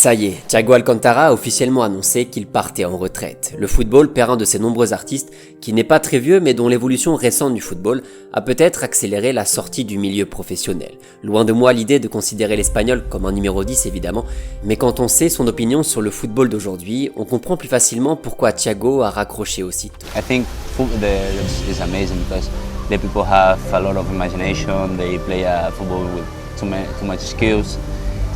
Ça y est, Thiago Alcantara a officiellement annoncé qu'il partait en retraite. Le football perd un de ses nombreux artistes qui n'est pas très vieux mais dont l'évolution récente du football a peut-être accéléré la sortie du milieu professionnel. Loin de moi l'idée de considérer l'Espagnol comme un numéro 10 évidemment, mais quand on sait son opinion sur le football d'aujourd'hui, on comprend plus facilement pourquoi Thiago a raccroché aussitôt. I think football is amazing because the people have a lot of imagination, they play football with too much skills.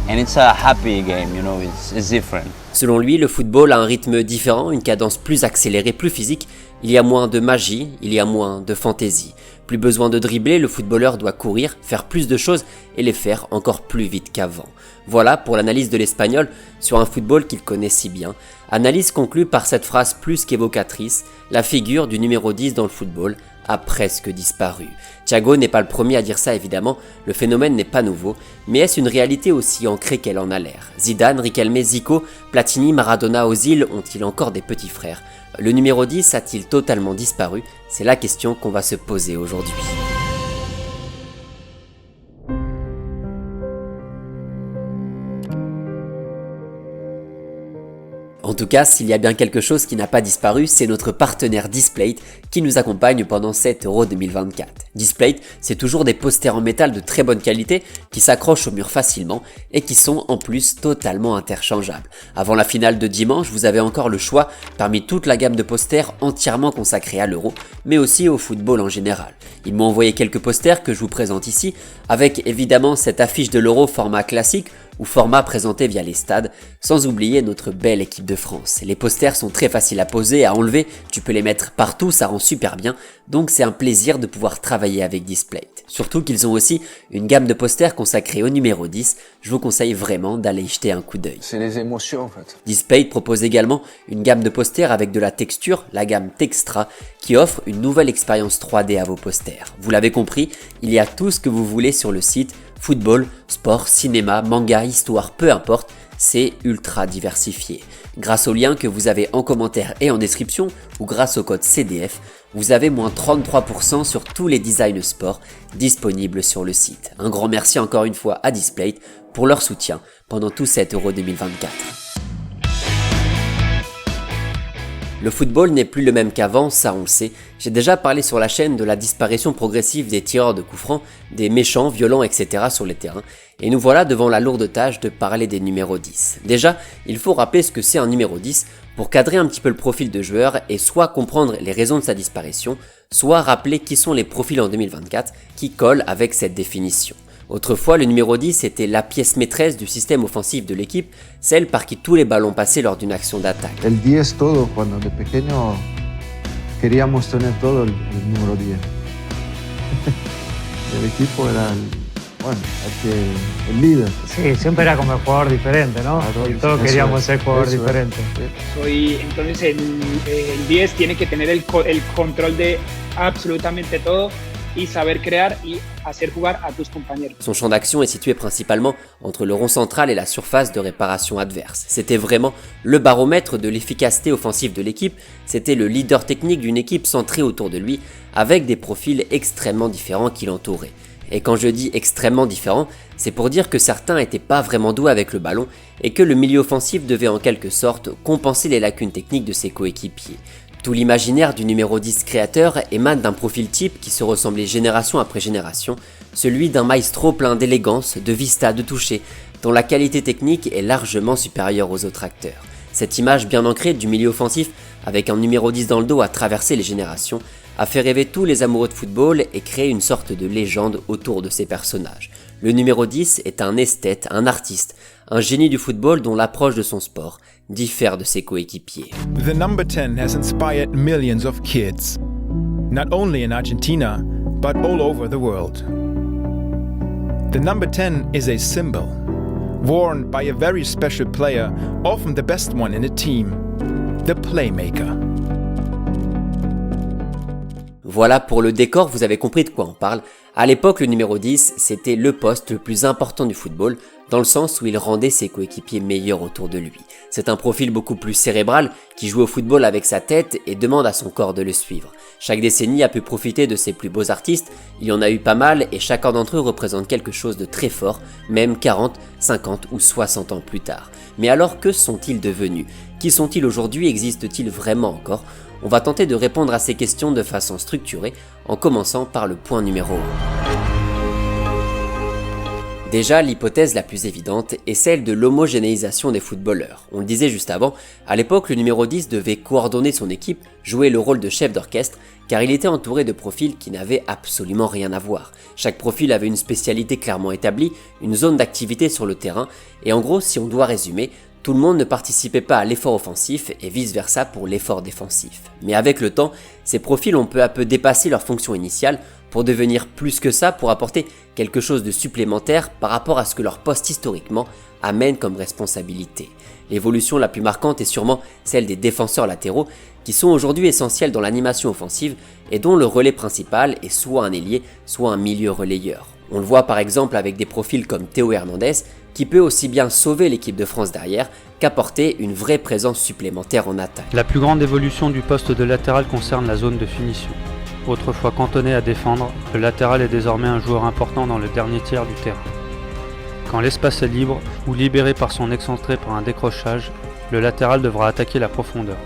And it's a happy game, you know, it's different. Selon lui, le football a un rythme différent, une cadence plus accélérée, plus physique. Il y a moins de magie, il y a moins de fantaisie. Plus besoin de dribbler, le footballeur doit courir, faire plus de choses et les faire encore plus vite qu'avant. Voilà pour l'analyse de l'Espagnol sur un football qu'il connaît si bien. Analyse conclue par cette phrase plus qu'évocatrice, la figure du numéro 10 dans le football a presque disparu. Thiago n'est pas le premier à dire ça évidemment, le phénomène n'est pas nouveau, mais est-ce une réalité aussi ancrée qu'elle en a l'air? Zidane, Riquelme, Zico, Platini, Maradona, Ozil ont-ils encore des petits frères? Le numéro 10 a-t-il totalement disparu? C'est la question qu'on va se poser aujourd'hui. En tout cas, s'il y a bien quelque chose qui n'a pas disparu, c'est notre partenaire Displate qui nous accompagne pendant cet Euro 2024. Displate, c'est toujours des posters en métal de très bonne qualité qui s'accrochent au mur facilement et qui sont en plus totalement interchangeables. Avant la finale de dimanche, vous avez encore le choix parmi toute la gamme de posters entièrement consacrés à l'Euro, mais aussi au football en général. Ils m'ont envoyé quelques posters que je vous présente ici, avec évidemment cette affiche de l'Euro format classique ou format présenté via les stades, sans oublier notre belle équipe de France. Les posters sont très faciles à poser, à enlever, tu peux les mettre partout, ça rend super bien, donc c'est un plaisir de pouvoir travailler avec Displate. Surtout qu'ils ont aussi une gamme de posters consacrés au numéro 10, je vous conseille vraiment d'aller y jeter un coup d'œil. C'est les émotions en fait. Displate propose également une gamme de posters avec de la texture, la gamme Textra, qui offre une nouvelle expérience 3D à vos posters. Vous l'avez compris, il y a tout ce que vous voulez sur le site, football, sport, cinéma, manga, histoire, peu importe, c'est ultra diversifié. Grâce au lien que vous avez en commentaire et en description, ou grâce au code CDF, vous avez moins 33% sur tous les designs sport disponibles sur le site. Un grand merci encore une fois à Displate pour leur soutien pendant tout cet Euro 2024. Le football n'est plus le même qu'avant, ça on le sait. J'ai déjà parlé sur la chaîne de la disparition progressive des tireurs de coups francs, des méchants, violents, etc. sur les terrains. Et nous voilà devant la lourde tâche de parler des numéros 10. Déjà, il faut rappeler ce que c'est un numéro 10 pour cadrer un petit peu le profil de joueur et soit comprendre les raisons de sa disparition, soit rappeler qui sont les profils en 2024 qui collent avec cette définition. Autrefois, le numéro 10 était la pièce maîtresse du système offensif de l'équipe, celle par qui tous les ballons passaient lors d'une action d'attaque. El 10 todo, cuando de pequeño queríamos tener todo el número 10. El equipo era el líder. Sí, siempre era como el jugador diferente, ¿no? Claro, y todos queríamos ser jugador diferente. Entonces el 10 tiene que tener el control de absolutamente todo y saber crear y hacer jugar à tus compañeros. Son champ d'action est situé principalement entre le rond central et la surface de réparation adverse. C'était vraiment le baromètre de l'efficacité offensive de l'équipe, c'était le leader technique d'une équipe centrée autour de lui, avec des profils extrêmement différents qui l'entouraient. Et quand je dis extrêmement différents, c'est pour dire que certains n'étaient pas vraiment doués avec le ballon et que le milieu offensif devait en quelque sorte compenser les lacunes techniques de ses coéquipiers. Tout l'imaginaire du numéro 10 créateur émane d'un profil type qui se ressemblait génération après génération, celui d'un maestro plein d'élégance, de vista, de toucher, dont la qualité technique est largement supérieure aux autres acteurs. Cette image bien ancrée du milieu offensif, avec un numéro 10 dans le dos à traverser les générations, a fait rêver tous les amoureux de football et créé une sorte de légende autour de ces personnages. Le numéro 10 est un esthète, un artiste, un génie du football dont l'approche de son sport diffère de ses coéquipiers. The number 10 has inspired millions of kids, not only in Argentina, but all over the world. The number 10 is a symbol, worn by a very special player, often the best one in a team, the playmaker. Voilà pour le décor, vous avez compris de quoi on parle. À l'époque, le numéro 10, c'était le poste le plus important du football, dans le sens où il rendait ses coéquipiers meilleurs autour de lui. C'est un profil beaucoup plus cérébral qui joue au football avec sa tête et demande à son corps de le suivre. Chaque décennie a pu profiter de ses plus beaux artistes, il y en a eu pas mal et chacun d'entre eux représente quelque chose de très fort, même 40, 50 ou 60 ans plus tard. Mais alors que sont-ils devenus? Qui sont-ils aujourd'hui? Existent-ils vraiment encore? On va tenter de répondre à ces questions de façon structurée en commençant par le point numéro 1. Déjà, l'hypothèse la plus évidente est celle de l'homogénéisation des footballeurs. On le disait juste avant, à l'époque le numéro 10 devait coordonner son équipe, jouer le rôle de chef d'orchestre, car il était entouré de profils qui n'avaient absolument rien à voir. Chaque profil avait une spécialité clairement établie, une zone d'activité sur le terrain, et en gros, si on doit résumer, tout le monde ne participait pas à l'effort offensif et vice-versa pour l'effort défensif. Mais avec le temps, ces profils ont peu à peu dépassé leur fonction initiale pour devenir plus que ça, pour apporter quelque chose de supplémentaire par rapport à ce que leur poste historiquement amène comme responsabilité. L'évolution la plus marquante est sûrement celle des défenseurs latéraux qui sont aujourd'hui essentiels dans l'animation offensive et dont le relais principal est soit un ailier, soit un milieu relayeur. On le voit par exemple avec des profils comme Théo Hernandez qui peut aussi bien sauver l'équipe de France derrière qu'apporter une vraie présence supplémentaire en attaque. La plus grande évolution du poste de latéral concerne la zone de finition. Autrefois cantonné à défendre, le latéral est désormais un joueur important dans le dernier tiers du terrain. Quand l'espace est libre ou libéré par son excentré par un décrochage, le latéral devra attaquer la profondeur,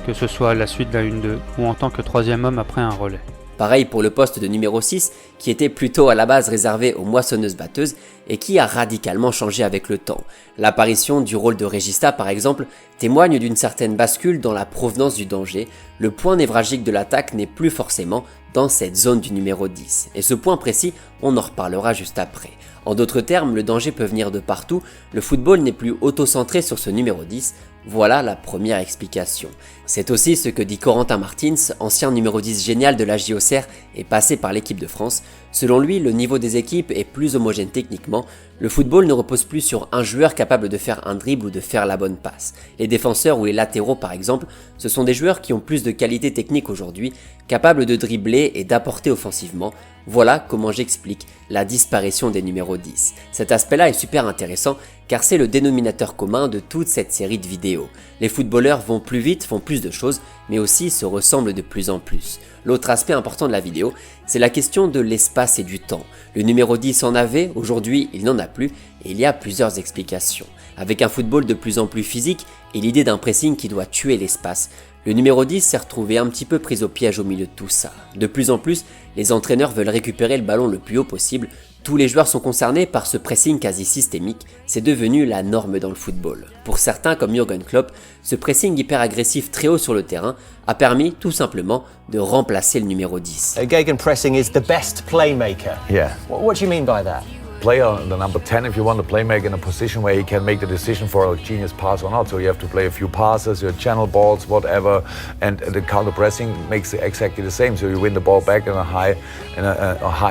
que ce soit à la suite d'un 1-2 ou en tant que troisième homme après un relais. Pareil pour le poste de numéro 6 qui était plutôt à la base réservé aux moissonneuses-batteuses et qui a radicalement changé avec le temps. L'apparition du rôle de régista par exemple témoigne d'une certaine bascule dans la provenance du danger. Le point névralgique de l'attaque n'est plus forcément dans cette zone du numéro 10. Et ce point précis, on en reparlera juste après. En d'autres termes, le danger peut venir de partout, le football n'est plus auto-centré sur ce numéro 10, voilà la première explication. C'est aussi ce que dit Corentin Martins, ancien numéro 10 génial de la JOCR et passé par l'équipe de France. Selon lui, le niveau des équipes est plus homogène techniquement, le football ne repose plus sur un joueur capable de faire un dribble ou de faire la bonne passe. Les défenseurs ou les latéraux par exemple, ce sont des joueurs qui ont plus de qualité technique aujourd'hui, capables de dribbler et d'apporter offensivement. Voilà comment j'explique la disparition des numéros 10. Cet aspect-là est super intéressant car c'est le dénominateur commun de toute cette série de vidéos. Les footballeurs vont plus vite, font plus de choses, mais aussi se ressemblent de plus en plus. L'autre aspect important de la vidéo, c'est la question de l'espace et du temps. Le numéro 10 en avait, aujourd'hui il n'en a plus, et il y a plusieurs explications. Avec un football de plus en plus physique et l'idée d'un pressing qui doit tuer l'espace, le numéro 10 s'est retrouvé un petit peu pris au piège au milieu de tout ça. De plus en plus, les entraîneurs veulent récupérer le ballon le plus haut possible. Tous les joueurs sont concernés par ce pressing quasi systémique, c'est devenu la norme dans le football. Pour certains comme Jürgen Klopp, ce pressing hyper agressif très haut sur le terrain a permis tout simplement de remplacer le numéro 10. Gegenpressing is the best playmaker. Yeah. What do you mean by that? Player, the number 10, if you want to play make in a position where he can make the decision for a genius pass or not. So you have to play a few passes, your channel balls, whatever, and the counter pressing makes it exactly the same. So you win the ball back in a high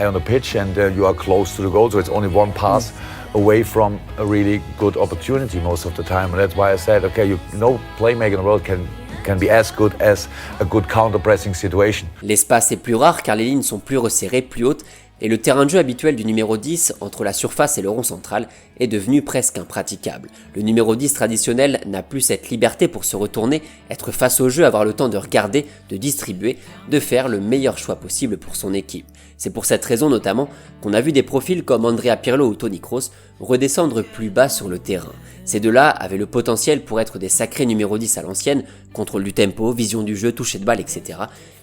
on the pitch, and you are close to the goal. So it's only one pass away from a really good opportunity most of the time. And that's why I said, okay, no playmaker in the world can be as good as a good counter-pressing situation. L'espace est plus rare car les lignes sont plus resserrées, plus hautes, et le terrain de jeu habituel du numéro 10 entre la surface et le rond central est devenu presque impraticable. Le numéro 10 traditionnel n'a plus cette liberté pour se retourner, être face au jeu, avoir le temps de regarder, de distribuer, de faire le meilleur choix possible pour son équipe. C'est pour cette raison notamment qu'on a vu des profils comme Andrea Pirlo ou Toni Kroos redescendre plus bas sur le terrain. Ces deux-là avaient le potentiel pour être des sacrés numéro 10 à l'ancienne, contrôle du tempo, vision du jeu, toucher de balle, etc.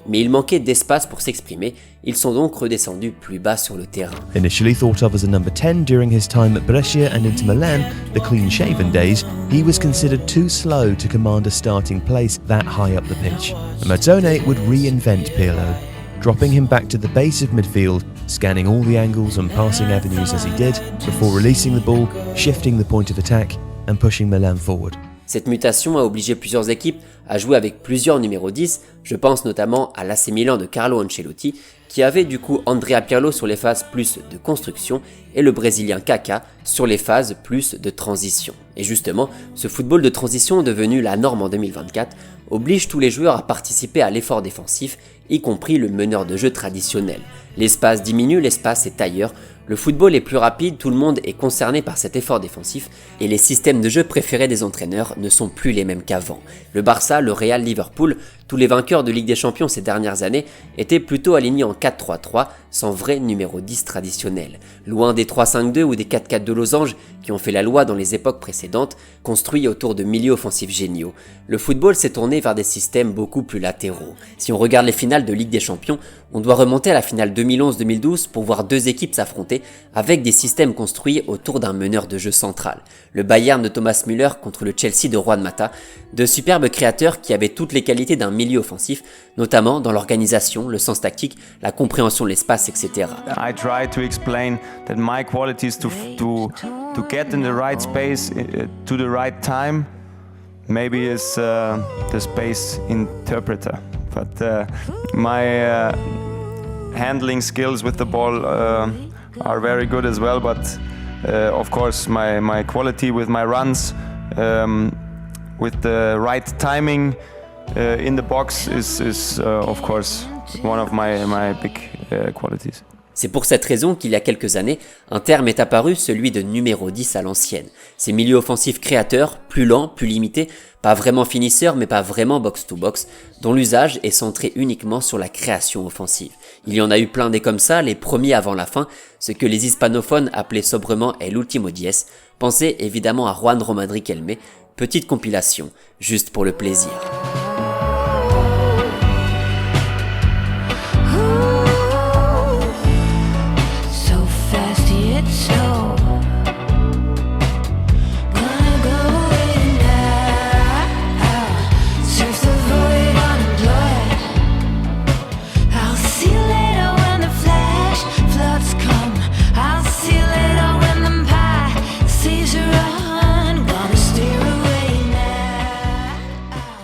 Mais il manquait d'espace pour s'exprimer, ils sont donc redescendus plus bas sur le terrain. Initially thought of as a number 10 during his time at Brescia and Inter Milan, the clean-shaven days, he was considered too slow to command a starting place that high up the pitch. And Mazzone would reinvent Pirlo, dropping him back to the base of midfield, scanning all the angles and passing avenues as he did, before releasing the ball, shifting the point of attack and pushing Milan forward. Cette mutation a obligé plusieurs équipes à jouer avec plusieurs numéros 10 Je pense notamment à l'AC Milan de Carlo Ancelotti, qui avait du coup Andrea Pirlo sur les phases plus de construction et le Brésilien Kaká sur les phases plus de transition. Et justement, ce football de transition devenu la norme en 2024 oblige tous les joueurs à participer à l'effort défensif, y compris le meneur de jeu traditionnel. L'espace diminue, l'espace est ailleurs, le football est plus rapide, tout le monde est concerné par cet effort défensif et les systèmes de jeu préférés des entraîneurs ne sont plus les mêmes qu'avant. Le Barça, le Real, Liverpool, tous les vainqueurs de Ligue des Champions ces dernières années étaient plutôt alignés en 4-3-3 sans vrai numéro 10 traditionnel. Loin des 3-5-2 ou des 4-4 de losange qui ont fait la loi dans les époques précédentes, construits autour de milieux offensifs géniaux. Le football s'est tourné vers des systèmes beaucoup plus latéraux. Si on regarde les finales de Ligue des Champions, on doit remonter à la finale 2011-2012 pour voir deux équipes s'affronter avec des systèmes construits autour d'un meneur de jeu central. Le Bayern de Thomas Müller contre le Chelsea de Juan Mata, de superbes créateurs qui avaient toutes les qualités d'un milieu offensif, notamment dans l'organisation, le sens tactique, la compréhension de l'espace, etc. I try to explain that my qualities to get in the right space to the right time maybe is the space interpreter, but my handling skills with the ball are very good as well, but of course my quality with my runs with the right timing in the box is of course one of my big qualities. C'est pour cette raison qu'il y a quelques années, un terme est apparu, celui de numéro 10 à l'ancienne. Ces milieux offensifs créateurs, plus lents, plus limités, pas vraiment finisseurs mais pas vraiment box-to-box, dont l'usage est centré uniquement sur la création offensive. Il y en a eu plein des comme ça, les premiers avant la fin, ce que les hispanophones appelaient sobrement El Último Diez. Pensez évidemment à Juan Román Riquelme, petite compilation, juste pour le plaisir.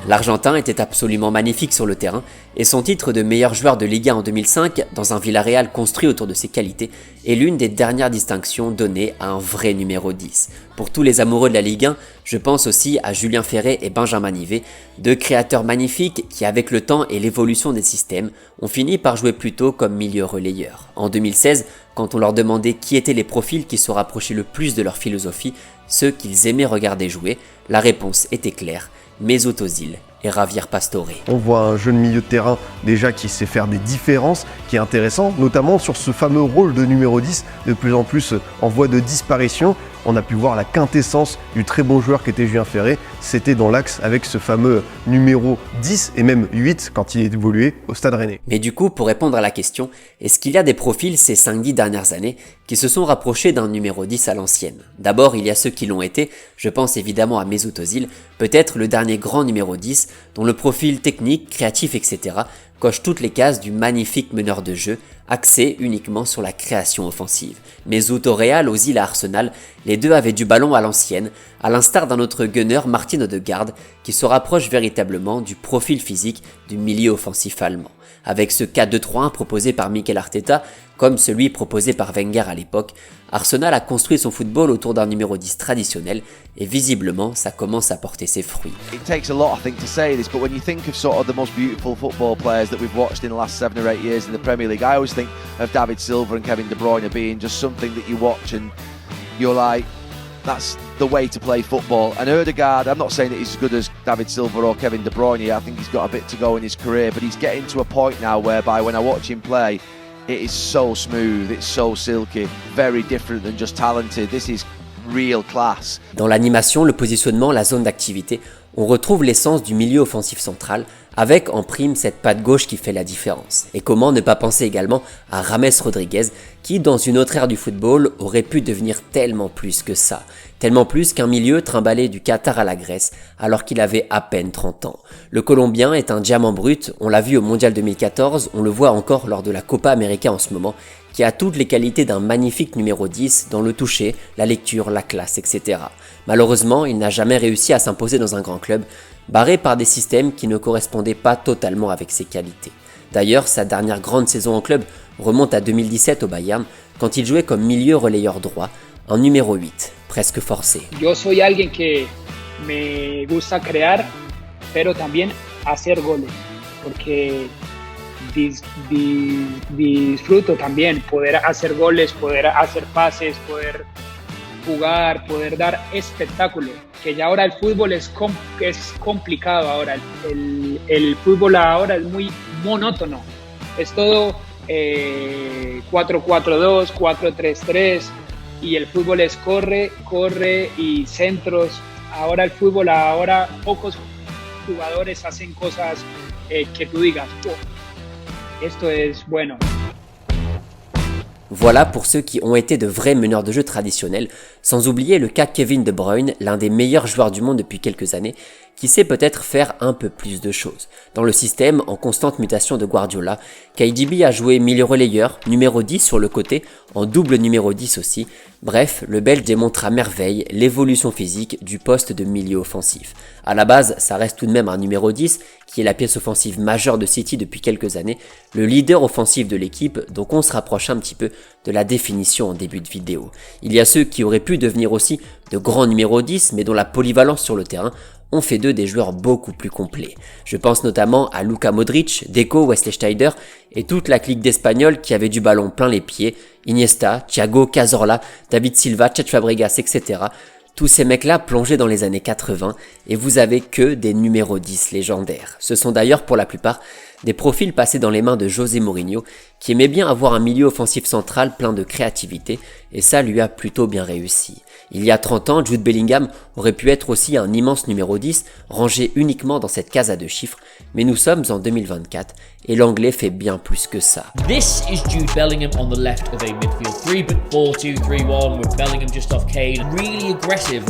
L'Argentin était absolument magnifique sur le terrain et son titre de meilleur joueur de Ligue 1 en 2005 dans un Villarreal construit autour de ses qualités est l'une des dernières distinctions données à un vrai numéro 10. Pour tous les amoureux de la Ligue 1, je pense aussi à Julien Ferré et Benjamin Nivet, deux créateurs magnifiques qui avec le temps et l'évolution des systèmes ont fini par jouer plutôt comme milieu relayeur. En 2016, quand on leur demandait qui étaient les profils qui se rapprochaient le plus de leur philosophie, ceux qu'ils aimaient regarder jouer, la réponse était claire. Mesut Özil et Javier Pastore. On voit un jeune milieu de terrain déjà qui sait faire des différences, qui est intéressant, notamment sur ce fameux rôle de numéro 10, de plus en plus en voie de disparition. On a pu voir la quintessence du très bon joueur qu'était Julien Ferré, c'était dans l'axe avec ce fameux numéro 10 et même 8 quand il évoluait au Stade Rennais. Mais du coup, pour répondre à la question, est-ce qu'il y a des profils ces 5-10 dernières années qui se sont rapprochés d'un numéro 10 à l'ancienne? D'abord, il y a ceux qui l'ont été, je pense évidemment à Mesut Özil, peut-être le dernier grand numéro 10, dont le profil technique, créatif, etc. coche toutes les cases du magnifique meneur de jeu, axé uniquement sur la création offensive. Mesut au Real, Özil à Arsenal, les deux avaient du ballon à l'ancienne, à l'instar d'un autre gunner, Martin Odegaard, qui se rapproche véritablement du profil physique du milieu offensif allemand. Avec ce 4-2-3-1 proposé par Mikel Arteta, comme celui proposé par Wenger à l'époque, Arsenal a construit son football autour d'un numéro 10 traditionnel et visiblement ça commence à porter ses fruits. It takes a lot, I think, to say this, but when you think of sort of the most beautiful football players that we've watched in the last 7 or 8 years in the Premier League, I always think of David Silva and Kevin De Bruyne being just something that you watch and you're like, that's the way to play football. And Odegaard, I'm not saying that he's as good as David Silva or Kevin De Bruyne, I think he's got a bit to go in his career, but he's getting to a point now whereby when I watch him play, it is so smooth, it's so silky, very different than just talented. This is real class. Dans l'animation, le positionnement, la zone d'activité, on retrouve l'essence du milieu offensif central, avec en prime cette patte gauche qui fait la différence. Et comment ne pas penser également à James Rodriguez, qui dans une autre ère du football aurait pu devenir tellement plus que ça. Tellement plus qu'un milieu trimballé du Qatar à la Grèce, alors qu'il avait à peine 30 ans. Le Colombien est un diamant brut, on l'a vu au Mondial 2014, on le voit encore lors de la Copa América en ce moment, qui a toutes les qualités d'un magnifique numéro 10 dans le toucher, la lecture, la classe, etc. Malheureusement, il n'a jamais réussi à s'imposer dans un grand club, barré par des systèmes qui ne correspondaient pas totalement avec ses qualités. D'ailleurs, sa dernière grande saison en club remonte à 2017 au Bayern, quand il jouait comme milieu relayeur droit, un numéro 8, presque forcé. Yo soy alguien que me gusta crear, pero también hacer goles, porque disfruto también poder hacer goles, poder hacer pases, poder jugar, poder dar espectáculo, que ya ahora el fútbol es complicado ahora, el fútbol ahora es muy monótono, es todo 4-4-2, 4-3-3 y el fútbol es corre y centros. Ahora el fútbol, ahora pocos jugadores hacen cosas que tú digas, oh, esto es bueno. Voilà pour ceux qui ont été de vrais meneurs de jeu traditionnels, sans oublier le cas Kevin De Bruyne, l'un des meilleurs joueurs du monde depuis quelques années, qui sait peut-être faire un peu plus de choses. Dans le système en constante mutation de Guardiola, KDB a joué milieu relayeur, numéro 10 sur le côté, en double numéro 10 aussi. Bref, le Belge démontre à merveille l'évolution physique du poste de milieu offensif. À la base, ça reste tout de même un numéro 10, qui est la pièce offensive majeure de City depuis quelques années, le leader offensif de l'équipe, donc on se rapproche un petit peu de la définition en début de vidéo. Il y a ceux qui auraient pu devenir aussi de grands numéros 10, mais dont la polyvalence sur le terrain ont fait d'eux des joueurs beaucoup plus complets. Je pense notamment à Luka Modric, Deco, Wesley Sneijder et toute la clique d'Espagnols qui avaient du ballon plein les pieds, Iniesta, Thiago, Cazorla, David Silva, Cesc Fabregas, etc. Tous ces mecs-là plongés dans les années 80 et vous avez que des numéros 10 légendaires. Ce sont d'ailleurs pour la plupart des profils passés dans les mains de José Mourinho qui aimait bien avoir un milieu offensif central plein de créativité et ça lui a plutôt bien réussi. Il y a 30 ans, Jude Bellingham aurait pu être aussi un immense numéro 10 rangé uniquement dans cette case à 2 chiffres, mais nous sommes en 2024 et l'anglais fait bien plus que ça. This is Jude Bellingham on the left of a midfield 3-4-2-3-1 with Bellingham just off Kane. Really aggressive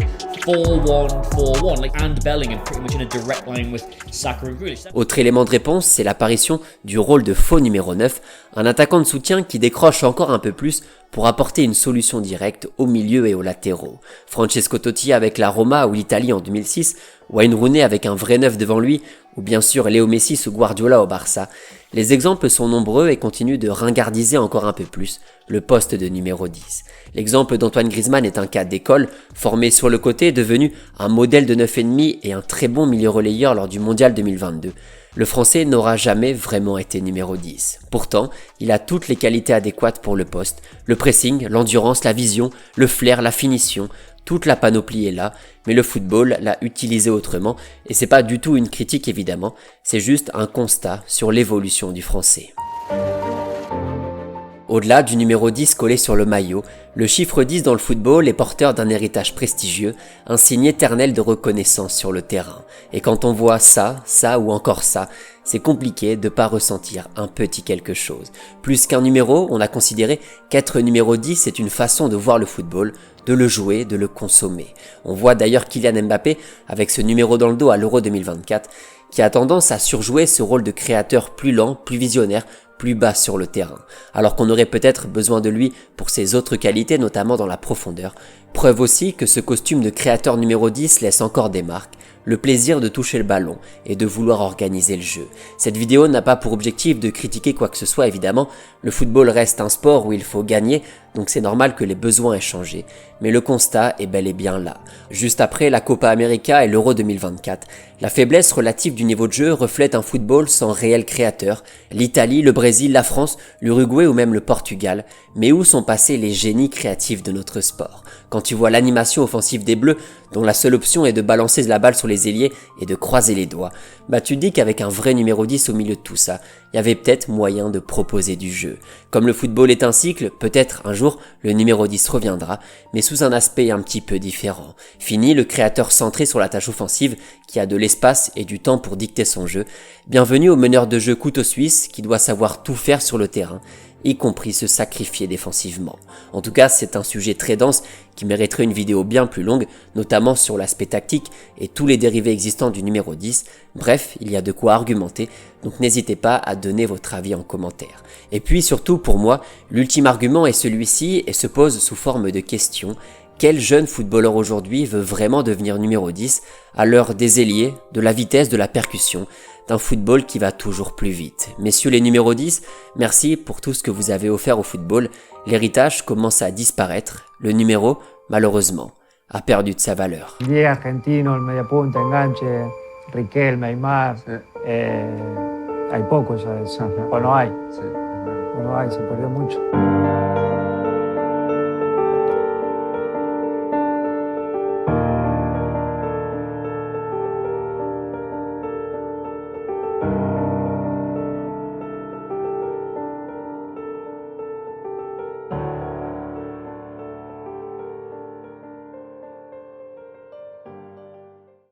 4-1-4-1 and Bellingham pretty much in a direct line with Saka and Grealish. Autre élément de réponse, c'est l'apparition du rôle de faux numéro 9, un attaquant de soutien qui décroche encore un peu plus pour apporter une solution directe au milieu et aux latéraux. Francesco Totti avec la Roma ou l'Italie en 2006, Wayne Rooney avec un vrai neuf devant lui, ou bien sûr Léo Messi sous Guardiola au Barça. Les exemples sont nombreux et continuent de ringardiser encore un peu plus le poste de numéro 10. L'exemple d'Antoine Griezmann est un cas d'école, formé sur le côté, devenu un modèle de 9,5 et un très bon milieu relayeur lors du Mondial 2022. Le Français n'aura jamais vraiment été numéro 10. Pourtant, il a toutes les qualités adéquates pour le poste. Le pressing, l'endurance, la vision, le flair, la finition, toute la panoplie est là, mais le football l'a utilisé autrement, et c'est pas du tout une critique évidemment, c'est juste un constat sur l'évolution du Français. Au-delà du numéro 10 collé sur le maillot, le chiffre 10 dans le football est porteur d'un héritage prestigieux, un signe éternel de reconnaissance sur le terrain. Et quand on voit ça ou encore ça, c'est compliqué de pas ressentir un petit quelque chose. Plus qu'un numéro, on a considéré qu'être numéro 10 c'est une façon de voir le football, de le jouer, de le consommer. On voit d'ailleurs Kylian Mbappé avec ce numéro dans le dos à l'Euro 2024, qui a tendance à surjouer ce rôle de créateur plus lent, plus visionnaire, plus bas sur le terrain, alors qu'on aurait peut-être besoin de lui pour ses autres qualités, notamment dans la profondeur. Preuve aussi que ce costume de créateur numéro 10 laisse encore des marques, le plaisir de toucher le ballon et de vouloir organiser le jeu. Cette vidéo n'a pas pour objectif de critiquer quoi que ce soit évidemment, le football reste un sport où il faut gagner, donc c'est normal que les besoins aient changé, mais le constat est bel et bien là. Juste après la Copa América et l'Euro 2024, la faiblesse relative du niveau de jeu reflète un football sans réel créateur. L'Italie, le Brésil, la France, l'Uruguay ou même le Portugal, mais où sont passés les génies créatifs de notre sport? Quand tu vois l'animation offensive des Bleus, dont la seule option est de balancer la balle sur les ailiers et de croiser les doigts, bah tu te dis qu'avec un vrai numéro 10 au milieu de tout ça, il y avait peut-être moyen de proposer du jeu. Comme le football est un cycle, peut-être un jour le numéro 10 reviendra, mais sous un aspect un petit peu différent. Fini le créateur centré sur la tâche offensive qui a de l'espace et du temps pour dicter son jeu. Bienvenue au meneur de jeu couteau suisse qui doit savoir tout faire sur le terrain, y compris se sacrifier défensivement. En tout cas, c'est un sujet très dense qui mériterait une vidéo bien plus longue, notamment sur l'aspect tactique et tous les dérivés existants du numéro 10. Bref, il y a de quoi argumenter, donc n'hésitez pas à donner votre avis en commentaire. Et puis surtout pour moi, l'ultime argument est celui-ci et se pose sous forme de question. Quel jeune footballeur aujourd'hui veut vraiment devenir numéro 10 à l'heure des ailiers, de la vitesse, de la percussion, d'un football qui va toujours plus vite? Messieurs les numéros 10, merci pour tout ce que vous avez offert au football. L'héritage commence à disparaître. Le numéro, malheureusement, a perdu de sa valeur. 10 argentino, el mediapunta, enganche, Riquelme, Aymar. Hay pocos a eso. O no hay. O no hay, se perdió mucho.